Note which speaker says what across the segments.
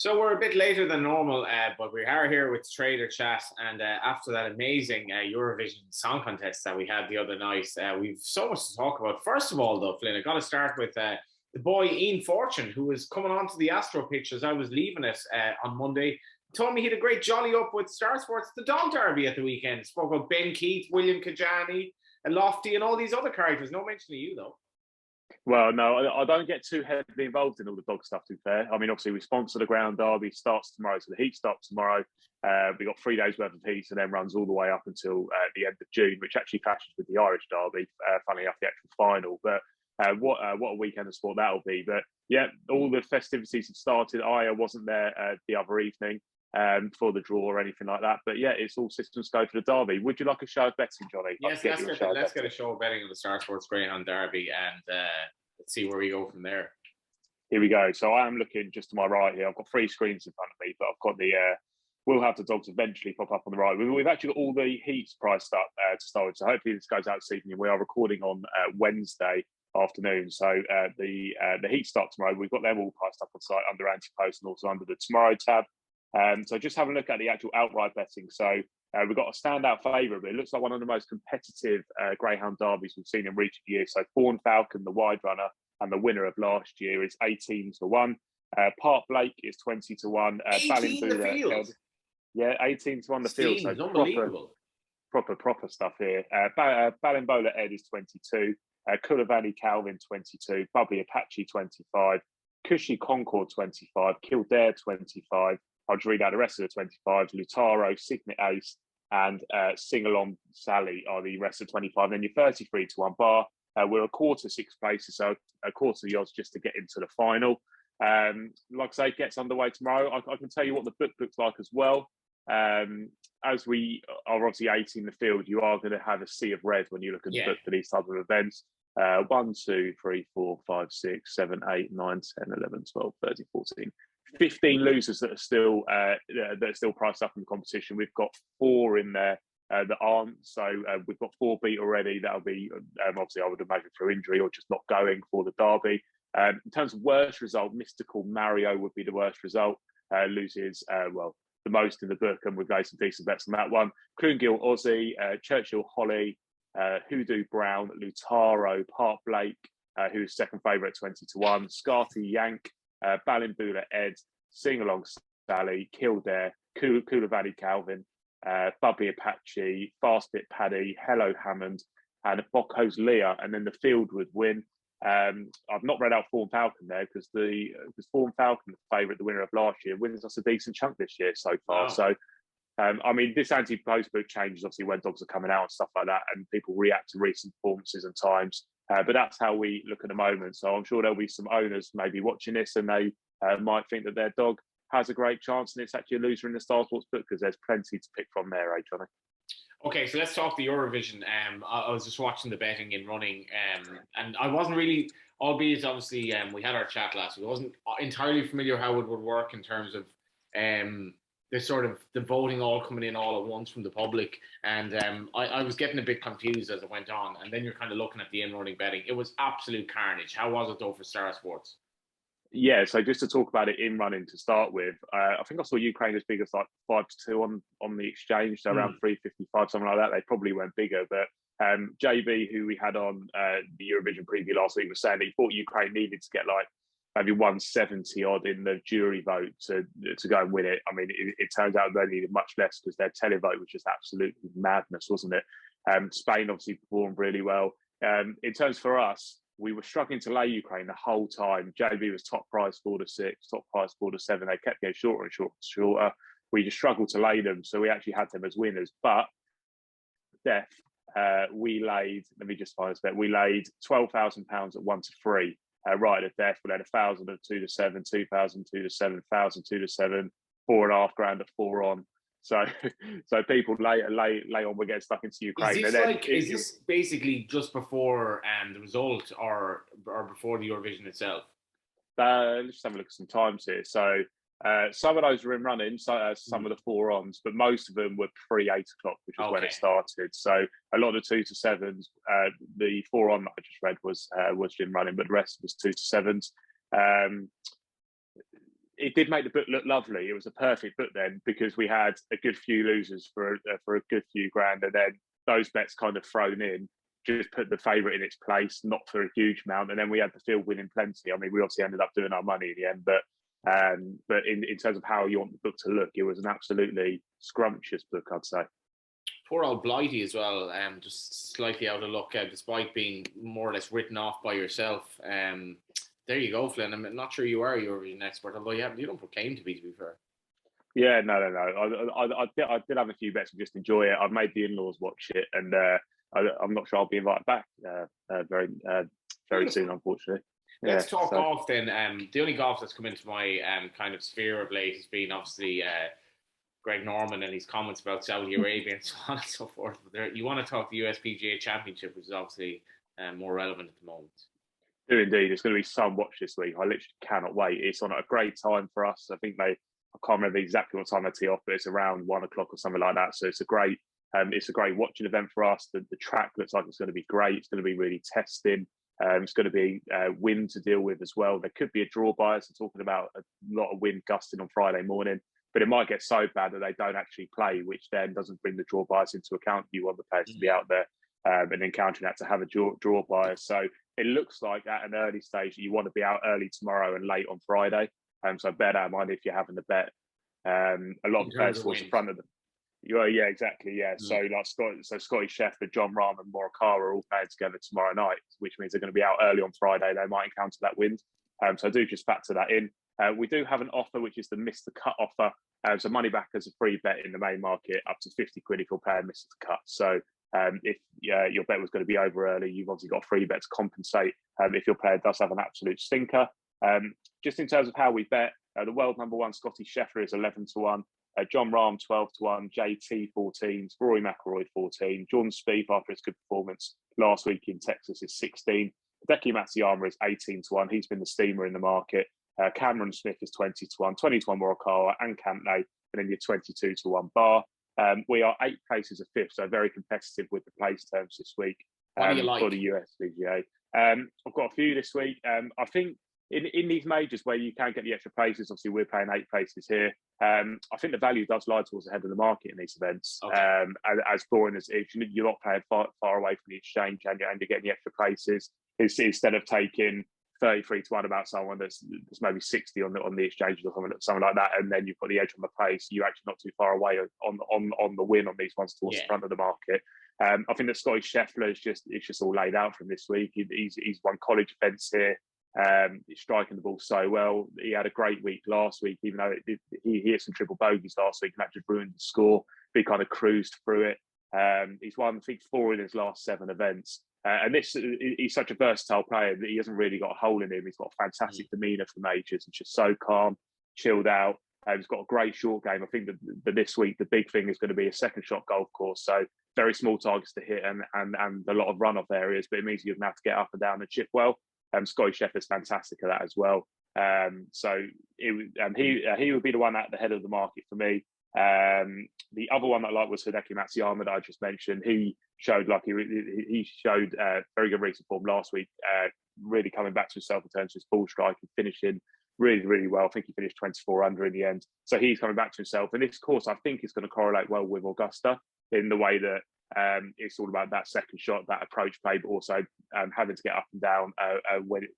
Speaker 1: So we're a bit later than normal, but we are here with Trader Chat, and after that amazing Eurovision Song Contest that we had the other night, we've so much to talk about. First of all, though, Flynn, I got to start with the boy Ian Fortune, who was coming onto the Astro Picture as I was leaving it on Monday. Told me he had a great jolly up with Star Sports, the Dog Derby at the weekend. Spoke about Ben Keith, William Kajani, Lofty, and all these other characters. No mention of you, though.
Speaker 2: Well, no, I don't get too heavily involved in all the dog stuff, to be fair. I mean, obviously, we sponsor the Greyhound Derby, starts tomorrow, so the heat starts tomorrow. We got 3 days worth of heats and then runs all the way up until the end of June, which actually clashes with the Irish Derby, funnily enough, the actual final. But what a weekend of sport that'll be. But yeah, all the festivities have started. I wasn't there the other evening for the draw or anything like that. But yeah, it's all systems go for the Derby. Would you like a show of betting, Johnny?
Speaker 1: Yes, let's get a show of betting on the Star Sports Greyhound Derby, and let's see where we go from there.
Speaker 2: Here we go. So I am looking just to my right here. I've got 3 screens in front of me, but I've got the we'll have the dogs eventually pop up on the right. We've actually got all the heats priced up to start with. So hopefully this goes out this evening. We are recording on Wednesday afternoon. So the heat start tomorrow. We've got them all priced up on site under ante-post and also under the tomorrow tab. So just have a look at the actual outright betting. So we've got a standout favourite, but it looks like one of the most competitive Greyhound Derbies we've seen in recent years. So Fawn Falcon, the wide runner, and the winner of last year is 18-1. Park Blake is 20-1.
Speaker 1: 18 the field.
Speaker 2: Yeah, 18-1 the field. So
Speaker 1: unbelievable.
Speaker 2: Proper stuff here. Balimbola Ed is 22. Curragh Calvin 22. Bubbly Apache 25. Cushy Concord 25. Kildare 25. I'll just read out the rest of the 25s. Lutaro, Signet Ace, and Sing Along Sally are the rest of 25. Then your 33-1 bar. We're a quarter 6 places, so a quarter of the odds just to get into the final. Like I say, it gets underway tomorrow. I can tell you what the book looks like as well. As we are obviously 18 the field, you are going to have a sea of red when you look at the book for these type of events. 1, 2, 3, 4, 5, 6, 7, 8, 9, 10, 11, 12, 13, 14. 15 losers that are still priced up in the competition. We've got 4 in there that aren't. So we've got 4 beat already. That'll be obviously, I would imagine, through injury or just not going for the Derby. In terms of worst result, Mystical Mario would be the worst result. Loses the most in the book, and we've got some decent bets on that one. Clungill Aussie, Churchill Holly, Hoodoo Brown, Lutaro, Park Blake, who's second favourite at 20-1, Scarty Yank, Balimbula Ed, Sing Along Sally, Kildare, Cooler Valley Calvin, Bubbly Apache, Fast Bit Paddy, Hello Hammond, and Bocco's Leah, and then the field would win. I've not read out Fawn Falcon there because Fawn Falcon, the favourite, the winner of last year, wins us a decent chunk this year so far. Wow. So, I mean, this anti-post book changes obviously when dogs are coming out and stuff like that, and people react to recent performances and times. But that's how we look at the moment. So I'm sure there'll be some owners maybe watching this and they might think that their dog has a great chance and it's actually a loser in the Star Sports book because there's plenty to pick from there, Johnny?
Speaker 1: Okay, so let's talk the Eurovision. I was just watching the betting in running, and I wasn't really, albeit obviously we had our chat last week, I wasn't entirely familiar how it would work in terms of the sort of the voting all coming in all at once from the public, and I was getting a bit confused as it went on, and then you're kind of looking at the in-running betting. It was absolute carnage. How was it though for Star Sports?
Speaker 2: Yeah, so just to talk about it in running to start with, I think I saw Ukraine as big as like 5-2 on the exchange, so around 355, something like that. They probably went bigger, but JB, who we had on the Eurovision preview last week, was saying that he thought Ukraine needed to get like maybe 170 odd in the jury vote to go and win it. I mean, it turns out they needed much less because their televote was just absolutely madness, wasn't it? Spain obviously performed really well. In terms for us, we were struggling to lay Ukraine the whole time. JB was top price 4-6, top price 4-7. They kept getting shorter and shorter. We just struggled to lay them, so we actually had them as winners. But Def, we laid. Let me just find this bet. We laid £12,000 at 1-3. Right at Death, we had 1,000 at 2-7, 2,000 2-7, 1,000 2-7, £4,500 at 4 on. So people lay on. We're getting stuck into Ukraine.
Speaker 1: Is this basically just before the result, or before the Eurovision itself?
Speaker 2: Let's just have a look at some times here. So some of those were in running, so some of the 4 ons, but most of them were pre-8 o'clock, which was when it started. So a lot of 2-7s. The 4 on that I just read was in running, but the rest was 2-7s. it did make the book look lovely. It was a perfect book then because we had a good few losers for a good few grand, and then those bets kind of thrown in just put the favourite in its place, not for a huge amount, and then we had the field winning plenty. I mean, we obviously ended up doing our money in the end, but in terms of how you want the book to look, it was an absolutely scrumptious book, I'd say.
Speaker 1: Poor old Blighty as well, just slightly out of luck, despite being more or less written off by yourself. There you go, Flynn. I'm not sure you are a Eurovision expert, although you don't proclaim to be fair.
Speaker 2: Yeah, no. I did have a few bets and just enjoy it. I've made the in-laws watch it, and I'm not sure I'll be invited back very soon, unfortunately.
Speaker 1: Let's talk golf then. The only golf that's come into my kind of sphere of late has been obviously Greg Norman and his comments about Saudi Arabia and so on and so forth. But you want to talk the USPGA Championship, which is obviously more relevant at the moment.
Speaker 2: Do indeed. It's going to be some watch this week. I literally cannot wait. It's on a great time for us. I can't remember exactly what time I tee off, but it's around 1 o'clock or something like that. So it's a great watching event for us. The track looks like it's going to be great. It's going to be really testing. It's going to be wind to deal with as well. There could be a draw bias. They're talking about a lot of wind gusting on Friday morning, but it might get so bad that they don't actually play, which then doesn't bring the draw bias into account. You want the players to be out there and encountering that to have a draw bias. So it looks like at an early stage that you want to be out early tomorrow and late on Friday. So bear that in mind if you're having the bet. A lot of players towards the front of them. Yeah, exactly. Yeah. Mm. So Scotty Scheffler, John Rahm, and Morikawa are all playing together tomorrow night, which means they're going to be out early on Friday. They might encounter that wind. So do just factor that in. We do have an offer, which is the Miss the Cut offer. So money back as a free bet in the main market, up to 50 quid if your player misses the cut. So if your bet was going to be over early, you've obviously got a free bet to compensate if your player does have an absolute stinker. Just in terms of how we bet, the world number one Scotty Scheffler is 11-1. John Rahm 12-1, JT 14, Rory McIlroy 14, Jordan Spieth after his good performance last week in Texas is 16. Hideki Matsuyama is 18-1. He's been the steamer in the market. Cameron Smith is 20-1, 20-1 Morikawa and Campney, and then you're 22-1 Bar. We are 8 places of fifth, so very competitive with the place terms this week
Speaker 1: what do you like?
Speaker 2: for the USPGA. I've got a few this week. I think in these majors where you can get the extra places, obviously we're paying 8 places here. I think the value does lie towards the head of the market in these events. Okay. As boring as if you're not playing far away from the exchange and you're getting the extra places, instead of taking 33-1 about someone that's maybe 60 on the exchanges or something like that, and then you've got the edge on the place, you're actually not too far away on the win on these ones towards the front of the market. I think that Scotty Scheffler is just all laid out from this week. He's won college events here. He's striking the ball so well. He had a great week last week, even though he hit some triple bogeys last week and that just ruined the score. But he kind of cruised through it. He's won, I think, 4 in his last 7 events. And he's such a versatile player that he hasn't really got a hole in him. He's got a fantastic demeanour for majors and just so calm, chilled out. He's got a great short game. I think that this week the big thing is going to be a second shot golf course. So very small targets to hit and a lot of runoff areas, but it means you're going to have to get up and down and chip well. Scotty Scheffler's fantastic at that as well. So he would be the one at the head of the market for me. The other one that I like was Hideki Matsuyama that I just mentioned. He showed very good recent form last week, really coming back to himself in terms of his ball strike and finishing really, really well. I think he finished 24 under in the end. So he's coming back to himself. And this course, I think, is going to correlate well with Augusta in the way that it's all about that second shot, that approach play, but also having to get up and down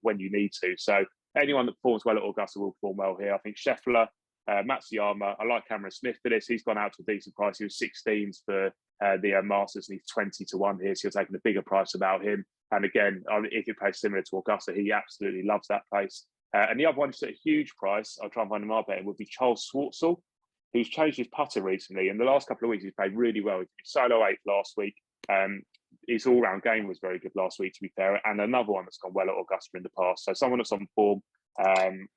Speaker 2: when you need to. So anyone that performs well at Augusta will perform well here. I think Scheffler, Matsuyama, I like Cameron Smith for this. He's gone out to a decent price. He was 16s for the Masters, and he's 20-1 here. So you're taking a bigger price about him. And again, if you play similar to Augusta, he absolutely loves that place. And the other one is at a huge price, I'll try and find him our betting, would be Charles Schwartzel. He's changed his putter recently. In the last couple of weeks, he's played really well. He did solo 8th last week. His all-round game was very good last week, to be fair. And another one that's gone well at Augusta in the past. So someone that's on form and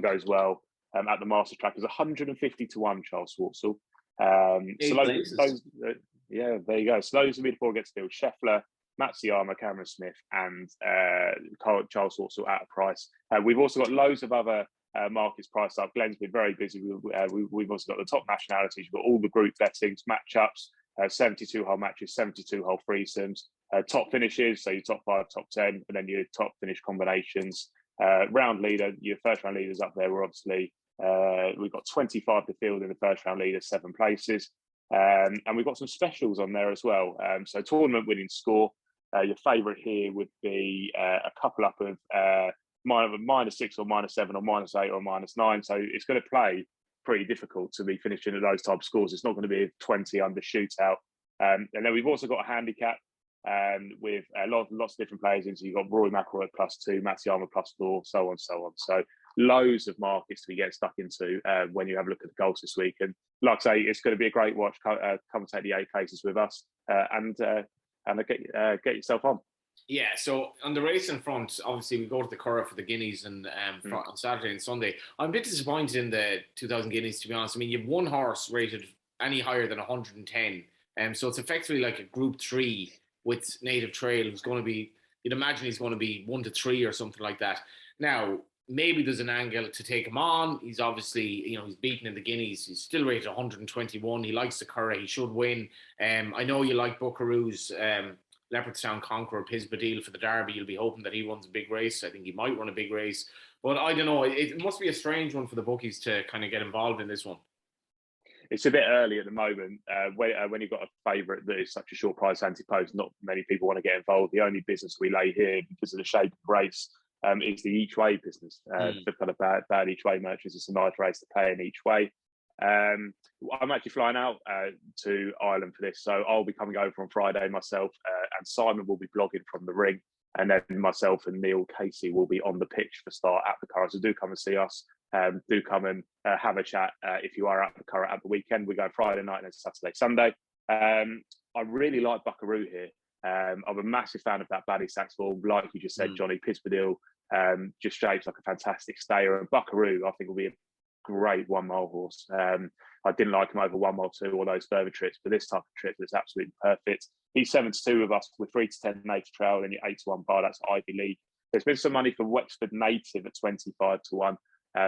Speaker 2: goes well at the Masters track is 150-1, Charles Schwartzel. Yeah, there you go. So those would be the 4 get still. Scheffler, Matsuyama, Cameron Smith, and Charles Schwartzel at a price. We've also got loads of other markets priced up. Glenn's been very busy. We've also got the top nationalities. We've got all the group bettings, matchups, 72-hole matches, 72-hole threesomes, top finishes, so your top 5, top 10, and then your top finish combinations. Round leader, your first round leaders up there were obviously, we've got 25 to field in the first round leader, 7 places. And we've got some specials on there as well. So tournament winning score, your favourite here would be a couple up of -6 or -7 or -8 or -9. So it's going to play pretty difficult to be finishing at those type of scores. It's not going to be a 20 under shootout. And then we've also got a handicap with lots of different players in. So you've got Rory McIlroy +2, Matsuyama +4, so on, so on. So loads of markets to be getting stuck into when you have a look at the goals this week. And like I say, it's going to be a great watch. Come and take the 8 places with us and get yourself on.
Speaker 1: Yeah, so on the racing front, obviously we go to the Curragh for the Guineas and on Saturday and Sunday. I'm a bit disappointed in the 2000 Guineas, to be honest. I mean, you have one horse rated any higher than 110, so it's effectively like a Group 3 with Native Trail, who's going to be, you'd imagine he's going to be 1 to 3 or something like that. Now, maybe there's an angle to take him on. He's obviously, he's beaten in the Guineas. He's still rated 121. He likes the Curragh. He should win. I know you like Buckaroo's Leopardstown Conqueror, Pisbadil for the Derby. You'll be hoping that he runs a big race. I think he might run a big race. But I don't know. It must be a strange one for the bookies to kind of get involved in this one.
Speaker 2: It's a bit early at the moment. When you've got a favourite that is such a short price ante-post, not many people want to get involved. The only business we lay here, because of the shape of the race, is the each way business. For kind of bad each way merchants, it's a nice race to play in each way. I'm actually flying out to Ireland for this, so I'll be coming over on Friday myself, and Simon will be blogging from the ring, and then myself and Neil Casey will be on the pitch for start at the Curragh. So do come and see us. Do come and have a chat if you are at the Curragh at the weekend. We go Friday night and Saturday, Sunday. I really like Buckaroo here. I'm a massive fan of that Baddie Sachs form. Like you just said, Johnny, Pisbadil just shapes like a fantastic stayer. And Buckaroo, I think, will be a great 1 mile horse. I didn't like him over 1 mile 2 or those further trips, but this type of trip is absolutely perfect. He's 7 to 2 with us with 3 to 10 Native Trail and your 8 to 1 bar. That's Ivy League. There's been some money for Wexford Native at 25 to 1.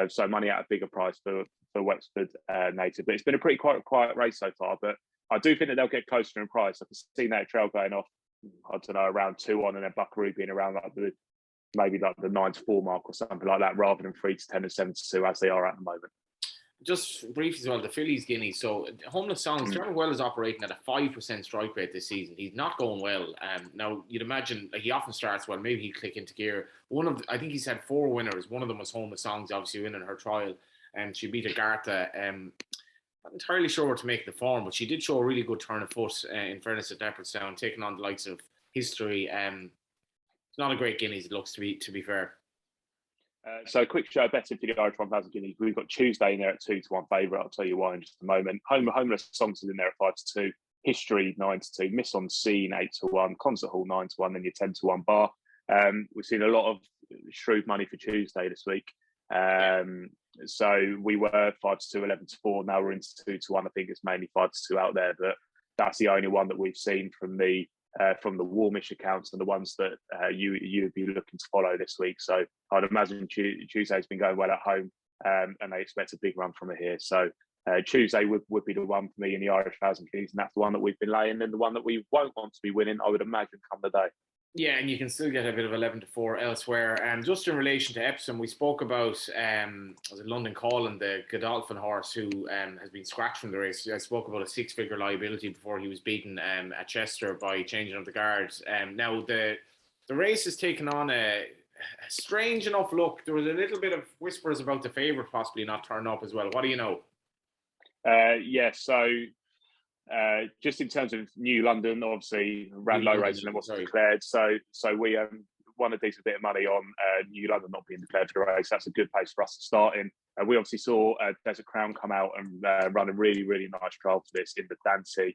Speaker 2: So money at a bigger price for Wexford Native. But it's been a pretty quiet race so far. But I do think that they'll get closer in price. I can see Native Trail going off, I don't know, around 2-1, and then Buckaroo being around like maybe like the 9 to 4 mark or something like that, rather than 3 to 10 and 7 to 2 as they are at the moment.
Speaker 1: Just briefly as well, the Phillies Guineas. So Homeless Songs, Darren Well is operating at a 5% strike rate this season. He's not going well. Now you'd imagine, like, he often starts well. Maybe he'd click into gear. I think he's had 4 winners. One of them was Homeless Songs, obviously winning her trial, and she beat Agartha. Not entirely sure what to make of the form, but she did show a really good turn of foot. In fairness, at Leopardstown, taking on the likes of History. It's not a great Guineas, it looks, to be fair.
Speaker 2: So quick show betting for the Irish 1000 Guineas. We've got Tuesday in there at 2 to 1 favourite. I'll tell you why in just a moment. Homeless Songs is in there at 5 to 2. History 9 to 2. Miss on Scene 8 to 1. Concert Hall 9 to 1. Then your 10 to 1 bar. We've seen a lot of shrewd money for Tuesday this week. So we were 5 to 2, 11 to 4. Now we're into 2 to 1. I think it's mainly 5 to 2 out there, but that's the only one that we've seen from the Warmish accounts and the ones that you would be looking to follow this week. So I'd imagine Tuesday's been going well at home, and they expect a big run from it here. So Tuesday would be the one for me in the Irish 1000 Guineas, and that's the one that we've been laying, and the one that we won't want to be winning, I would imagine, come the day.
Speaker 1: Yeah, and you can still get a bit of 11 to 4 elsewhere. Just in relation to Epsom, we spoke about London Calling, the Godolphin horse who has been scratched from the race. I spoke about a 6-figure liability before he was beaten at Chester by changing of the guards. Now the race has taken on a strange enough look. There was a little bit of whispers about the favourite possibly not turning up as well. What do you know?
Speaker 2: So just in terms of New London, obviously ran low race and then wasn't declared. So we won a decent bit of money on New London not being declared for the race. That's a good place for us to start in. We obviously saw Desert Crown come out and run a really, really nice trial for this in the Dante.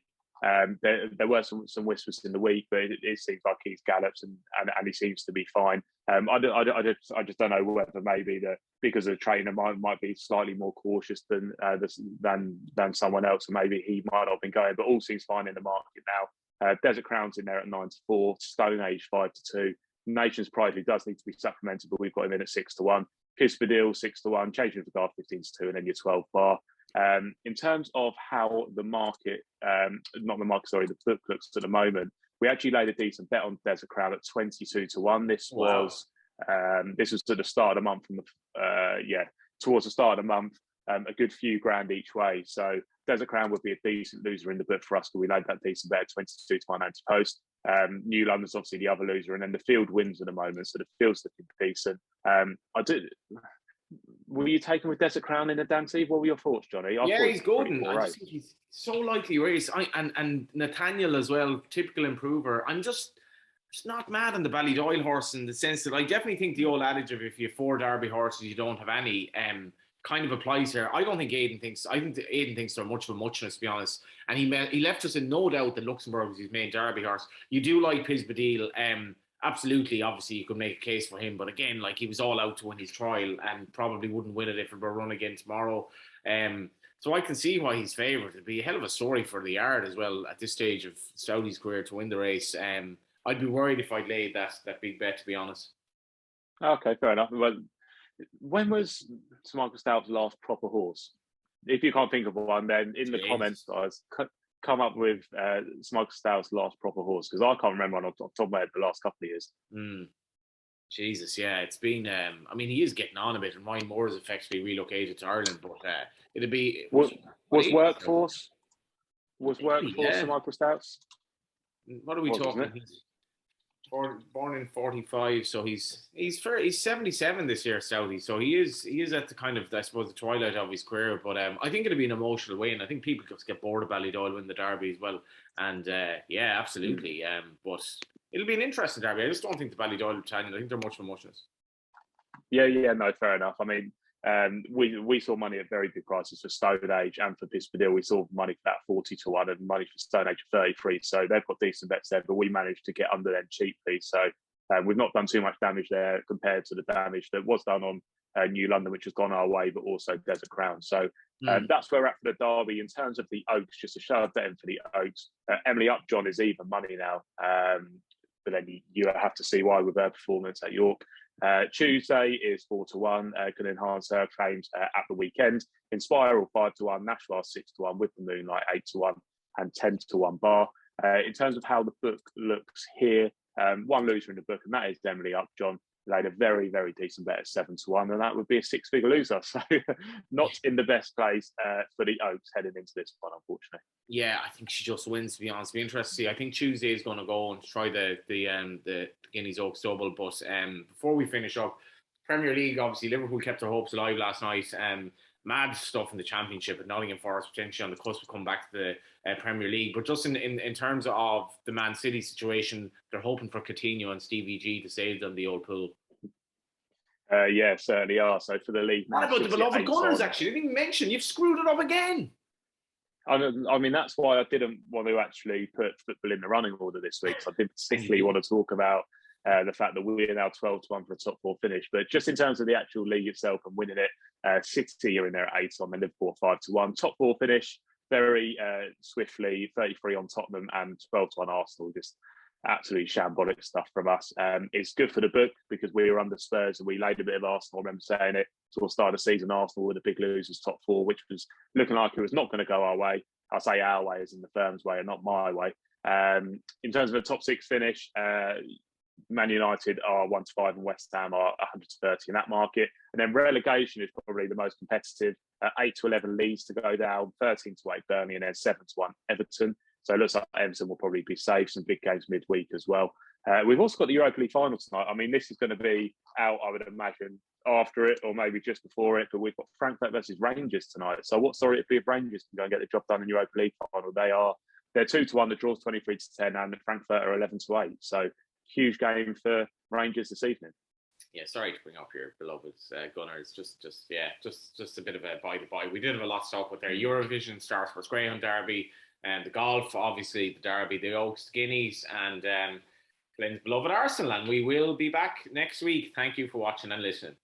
Speaker 2: There were some whispers in the week, but it seems like he's gallops and he seems to be fine. I just don't know whether maybe because the trainer might be slightly more cautious than someone else, and maybe he might not have been going. But all seems fine in the market now. Desert Crown's in there at 9 to 4. Stone Age 5 to 2. Nation's Pride, who does need to be supplemented, but we've got him in at 6 to 1. Pisbadil 6 to 1. Changing of the Guard 15 to 2, and then your 12 bar. In terms of how the market, the book looks at the moment, we actually laid a decent bet on Desert Crown at 22 to 1. This was This was at the start of the month, towards the start of the month, a good few grand each way. So Desert Crown would be a decent loser in the book for us, because we laid that decent bet 22 to 1 ante-post. New London's obviously the other loser, and then the field wins at the moment, so the field's looking decent. Were you taken with Desert Crown in the Dante? What were your thoughts, Johnny?
Speaker 1: Yeah, he's good, and I just think he's so likely race. And Nathaniel as well, typical improver. I'm just not mad on the Ballydoyle horse, in the sense that I definitely think the old adage of if you have 4 Derby horses, you don't have any, kind of applies here. I think Aidan thinks they're much of a muchness, to be honest. And he left us in no doubt that Luxembourg was his main Derby horse. You do like Pisbadil. Absolutely, obviously, you could make a case for him. But again, like, he was all out to win his trial and probably wouldn't win it if it were run again tomorrow. So I can see why he's favoured. It'd be a hell of a story for the yard as well at this stage of Stouty's career to win the race. I'd be worried if I'd laid that big bet, to be honest.
Speaker 2: Okay, fair enough. Well, when was Sir Michael Stout's last proper horse? If you can't think of one, then in the comments, guys, come up with Sir Michael Stout's last proper horse, because I can't remember off the top of my head the last couple of years.
Speaker 1: Jesus, yeah, it's been. I mean, he is getting on a bit, and Ryan Moore is effectively relocated to Ireland, but it'd be
Speaker 2: was Workforce Sir Michael Stout's?
Speaker 1: What are we talking? He's born in 45, so he's 77 this year, Stouty. So he is at the kind of, I suppose, the twilight of his career. But I think it'll be an emotional win. I think people just get bored of Ballydoyle win the Derby as well. And yeah, absolutely. But it'll be an interesting Derby. I just don't think the Ballydoyle Battalion, I think they're much of a muchness.
Speaker 2: Yeah, no, fair enough. I mean, we saw money at very big prices for Stone Age and for Pisbadil. We saw money for that 40 to 1 and money for Stone Age 33. So they've got decent bets there, but we managed to get under them cheaply. So we've not done too much damage there compared to the damage that was done on New London, which has gone our way, but also Desert Crown. So that's where we're at for the Derby. In terms of the Oaks, just a show of betting for the Oaks. Emily Upjohn is even money now, but then you have to see why with her performance at York. Tuesday is 4 to 1. Can enhance her claims at the weekend. Inspiral 5 to 1. Nashvar 6 to 1. With the Moonlight 8 to 1 and 10 to 1 bar. In terms of how the book looks here, one loser in the book, and that is Emily Upjohn. Laid a very, very decent bet at 7 to 1, and that would be a 6-figure loser. So not in the best place for the Oaks heading into this one, unfortunately.
Speaker 1: Yeah, I think she just wins, to be honest. It'll be interesting to see. I think Tuesday is going to go and try the Guineas Oaks double. But before we finish up, Premier League, obviously Liverpool kept their hopes alive last night. Mad stuff in the Championship, at Nottingham Forest potentially on the cusp of coming back to the Premier League. But just in terms of the Man City situation, they're hoping for Coutinho and Stevie G to save them the old pool.
Speaker 2: Yeah, certainly are. So for the league,
Speaker 1: what about the beloved Gunners? Actually, I didn't even mention. You've screwed it up again.
Speaker 2: I mean, that's why I didn't want to actually put football in the running order this week. So I didn't particularly want to talk about the fact that we're now 12 to 1 for a top 4 finish. But just in terms of the actual league itself and winning it, City are in there at 8 on, then Liverpool 5 to 1. Top 4 finish very swiftly, 33 on Tottenham and 12 to 1 Arsenal. Just absolutely shambolic stuff from us. It's good for the book because we were under Spurs and we laid a bit of Arsenal. I remember saying it towards the start of the season, Arsenal were the big losers, top 4, which was looking like it was not going to go our way. I say our way as in the firm's way and not my way. In terms of a top 6 finish, Man United are 1 to 5 and West Ham are 100 to 30 in that market. And then relegation is probably the most competitive. 8 to 11 Leeds to go down, 13 to 8 Burnley, and then 7 to 1 Everton. So it looks like Everton will probably be safe. Some big games midweek as well. We've also got the Europa League final tonight. I mean, this is going to be out, I would imagine, after it or maybe just before it. But we've got Frankfurt versus Rangers tonight. So what story it'd be if Rangers can go and get the job done in the Europa League final? They're 2 to 1. The draw's 23 to 10, and Frankfurt are 11 to 8. So huge game for Rangers this evening.
Speaker 1: Yeah, sorry to bring up your beloved Gunners. Just a bit of a by the by. We did have a lot to talk about there. Eurovision, Star Sports Greyhound Derby, and the golf, obviously the Derby, the Oaks, Guineas, and Flynn's beloved Arsenal. And we will be back next week. Thank you for watching and listening.